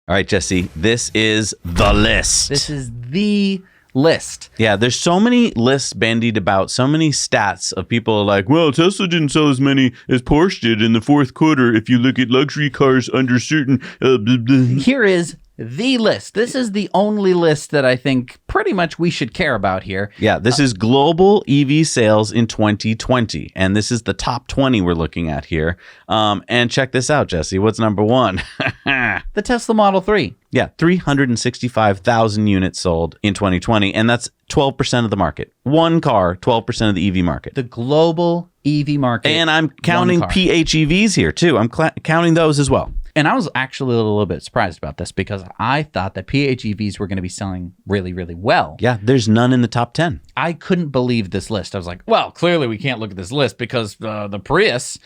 All right, Jesse, this is the list. This is the list. Yeah, there's so many lists bandied about, so many stats of people like, well, Tesla didn't sell as many as Porsche did in the fourth quarter if you look at luxury cars under certain... blah, blah. Here is the list. This is the only list that I think pretty much we should care about here. Yeah, this is global EV sales in 2020, and this is the top 20 we're looking at here. And check this out, Jesse. What's number one? The Tesla Model 3. Yeah, 365,000 units sold in 2020, and that's 12% of the market. One car, 12% of the EV market. The global EV market. And I'm counting PHEVs here, too. I'm counting those as well. And I was actually a little bit surprised about this because I thought that PHEVs were going to be selling really, really well. Yeah, there's none in the top 10. I couldn't believe this list. I was like, well, clearly we can't look at this list because the Prius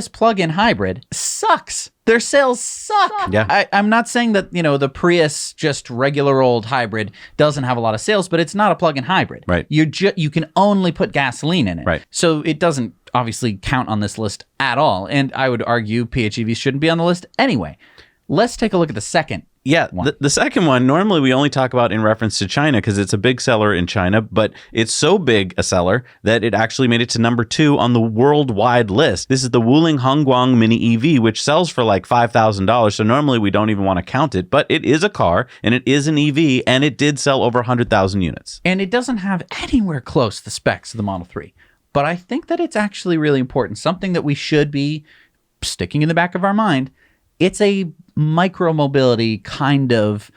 plug-in hybrid sucks. Their sales suck. Yeah. I'm not saying that, the Prius, just regular old hybrid, doesn't have a lot of sales, but it's not a plug-in hybrid. Right. You can only put gasoline in it. Right. So it doesn't obviously count on this list at all. And I would argue PHEVs shouldn't be on the list anyway. Let's take a look at the second. Yeah, the second one, normally we only talk about in reference to China because it's a big seller in China, but it's so big a seller that it actually made it to number 2 on the worldwide list. This is the Wuling Hongguang Mini EV, which sells for like $5,000. So normally we don't even want to count it, but it is a car and it is an EV and it did sell over 100,000 units. And it doesn't have anywhere close the specs of the Model 3. But I think that it's actually really important, something that we should be sticking in the back of our mind. It's a micro-mobility kind of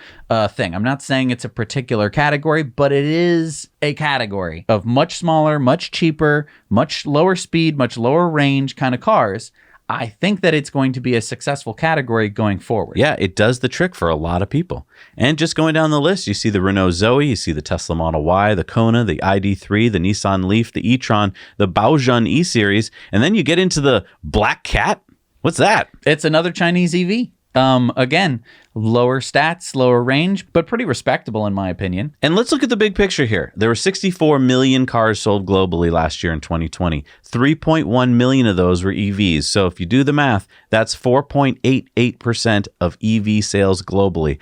thing. I'm not saying it's a particular category, but it is a category of much smaller, much cheaper, much lower speed, much lower range kind of cars. I think that it's going to be a successful category going forward. Yeah, it does the trick for a lot of people. And just going down the list, you see the Renault Zoe, you see the Tesla Model Y, the Kona, the ID3, the Nissan Leaf, the e-tron, the Baojun E-Series, and then you get into the Black Cat. What's that? It's another Chinese EV. Again, lower stats, lower range, but pretty respectable in my opinion. And let's look at the big picture here. There were 64 million cars sold globally last year in 2020. 3.1 million of those were EVs. So if you do the math, that's 4.88% of EV sales globally.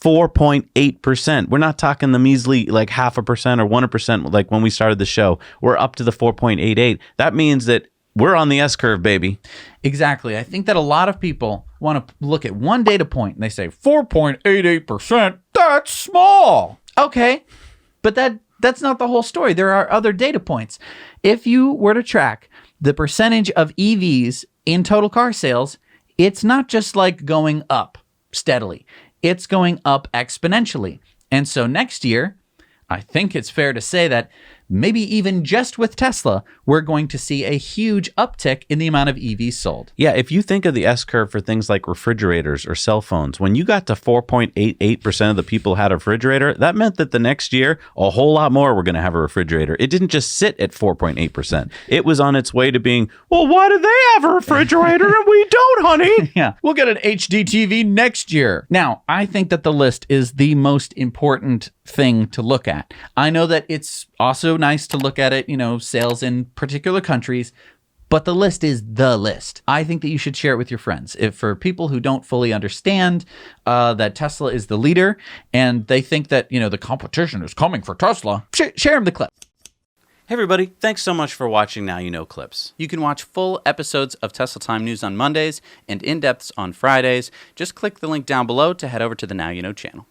4.8%. We're not talking the measly like 0.5% or 1% like when we started the show. We're up to the 4.88. That means that we're on the S-curve, baby. Exactly. I think that a lot of people want to look at one data point and they say 4.88%, that's small. Okay, but that's not the whole story. There are other data points. If you were to track the percentage of EVs in total car sales, it's not just like going up steadily. It's going up exponentially. And so next year, I think it's fair to say that maybe even just with Tesla, we're going to see a huge uptick in the amount of EVs sold. Yeah, if you think of the S-curve for things like refrigerators or cell phones, when you got to 4.88% of the people had a refrigerator, that meant that the next year, a whole lot more were going to have a refrigerator. It didn't just sit at 4.8%. It was on its way to being, well, why do they have a refrigerator and we don't, honey? Yeah, we'll get an HD TV next year. Now, I think that the list is the most important thing to look at. I know that it's also nice to look at it, sales in particular countries, but the list is the list. I think that you should share it with your friends. If for people who don't fully understand that Tesla is the leader and they think that, the competition is coming for Tesla, share them the clip. Hey everybody, thanks so much for watching Now You Know Clips. You can watch full episodes of Tesla Time News on Mondays and in-depths on Fridays. Just click the link down below to head over to the Now You Know channel.